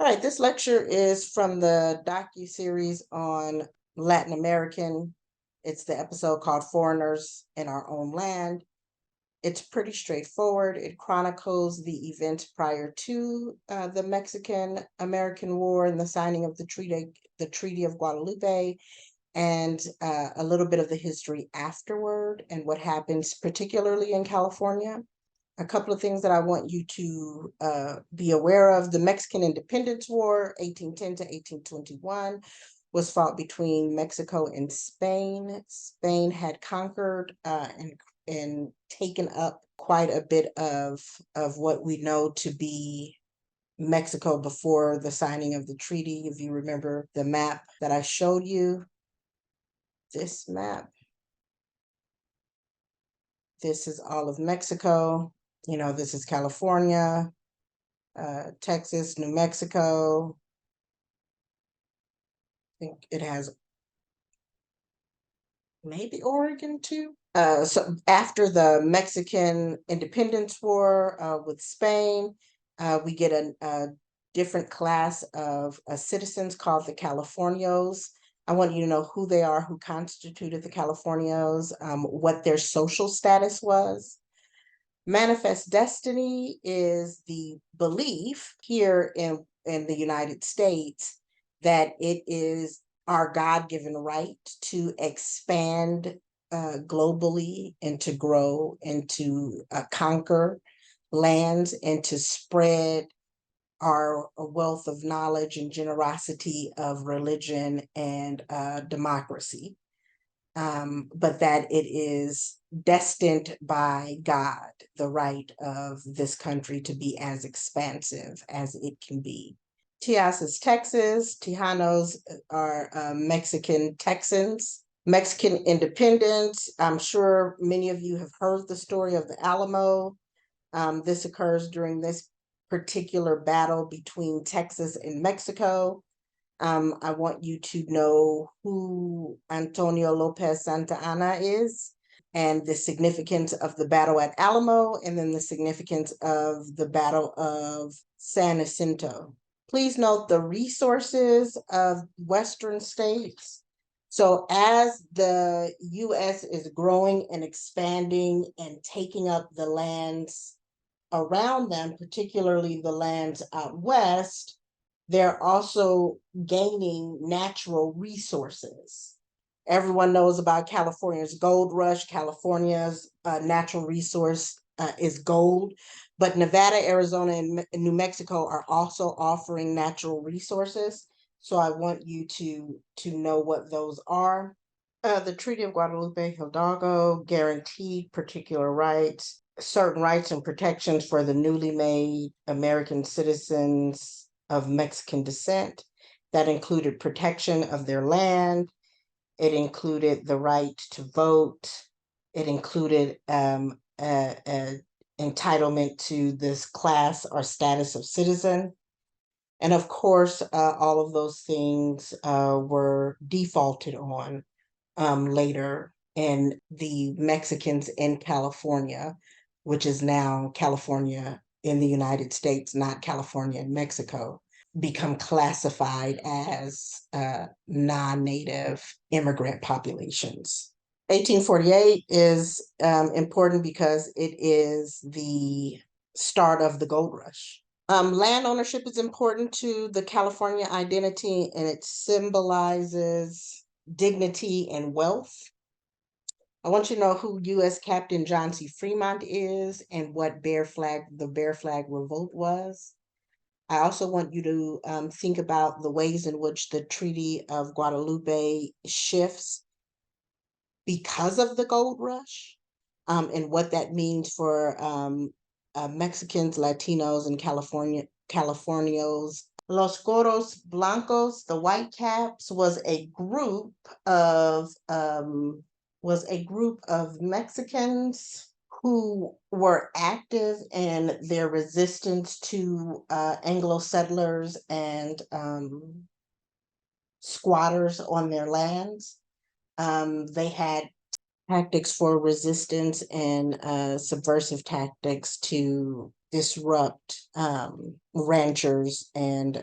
Right, this lecture is from the docu-series on Latin American. It's the episode called Foreigners in Our Own Land. It's pretty straightforward. It chronicles the events prior to the Mexican-American War and the signing of the Treaty of Guadalupe, and a little bit of the history afterward and what happens, particularly in California. A couple of things that I want you to be aware of. The Mexican Independence War, 1810 to 1821, was fought between Mexico and Spain. Spain had conquered and taken up quite a bit of what we know to be Mexico before the signing of the treaty. If you remember the map that I showed you, this map, this is all of Mexico. You know, this is California, Texas, New Mexico. I think it has maybe Oregon too. So after the Mexican Independence War with Spain, we get a different class of citizens called the Californios. I want you to know who they are, who constituted the Californios, what their social status was. Manifest destiny is the belief here in the United States that it is our God-given right to expand globally and to grow and to conquer lands and to spread our wealth of knowledge and generosity of religion and democracy. But that it is destined by God, the right of this country to be as expansive as it can be. Tias is Texas. Tejanos are Mexican Texans. Mexican independence. I'm sure many of you have heard the story of the Alamo. This occurs during this particular battle between Texas and Mexico. I want you to know who Antonio Lopez Santa Anna is and the significance of the battle at Alamo, and then the significance of the Battle of San Jacinto. Please note the resources of Western states. So as the U.S. is growing and expanding and taking up the lands around them, particularly the lands out west, they're also gaining natural resources. Everyone knows about California's gold rush. California's natural resource is gold, but Nevada, Arizona, and New Mexico are also offering natural resources. So I want you to know what those are. The Treaty of Guadalupe, Hidalgo guaranteed particular rights, certain rights and protections for the newly made American citizens of Mexican descent. That included protection of their land. It included the right to vote. It included entitlement to this class or status of citizen. And of course, all of those things were defaulted on later in the Mexicans in California, which is now California in the United States, not California in Mexico, become classified as non-native immigrant populations. 1848 is important because it is the start of the gold rush. Land ownership is important to the California identity, and it symbolizes dignity and wealth. I want you to know who U.S. Captain John C. Fremont is and what the Bear Flag Revolt was. I also want you to think about the ways in which the Treaty of Guadalupe shifts because of the gold rush, and what that means for Mexicans, Latinos, and Californios. Los Coros Blancos, the Whitecaps, was a group of Mexicans who were active in their resistance to Anglo settlers and squatters on their lands. They had tactics for resistance and subversive tactics to disrupt ranchers and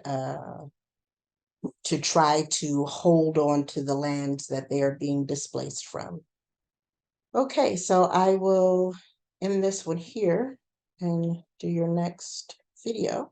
to try to hold on to the lands that they are being displaced from. Okay, so I will end this one here and do your next video.